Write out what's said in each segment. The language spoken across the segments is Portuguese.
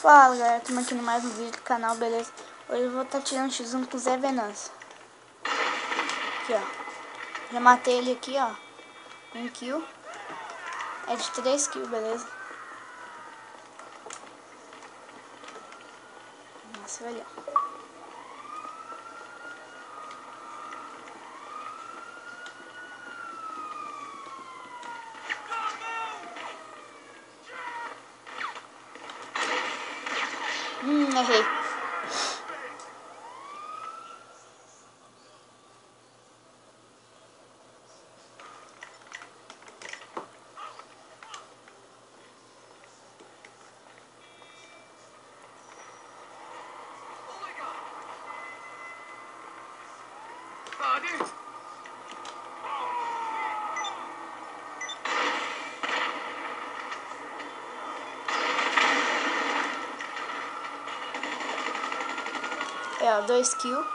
Fala galera, estamos aqui no mais um vídeo do canal, beleza? Hoje eu vou estar tirando X1 com o Zé Venâncio. Aqui ó, já matei ele aqui ó, 1 kill. É de 3 kills, beleza? Nossa, olha. Errei. É, ó, 2 kills.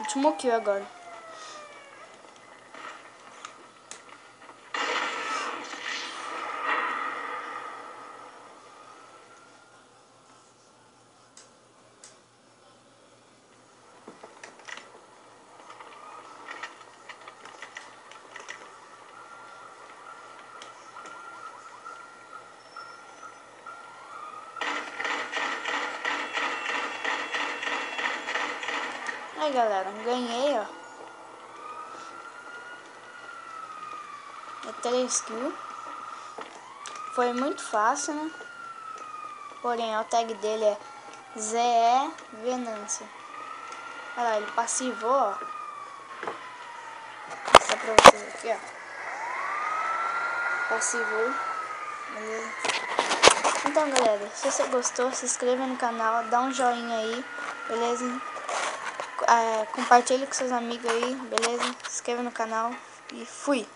Último kill agora. Aí galera, ganhei ó. É 3 kills. Foi muito fácil, né? Porém, o tag dele é Zé Venâncio. Olha lá, ele passivou, ó. Vou mostrar pra vocês aqui, ó. Passivou. Beleza? Então, galera, se você gostou, se inscreva no canal, dá um joinha aí, beleza? Compartilhe com seus amigos aí, beleza? Se inscreva no canal e fui!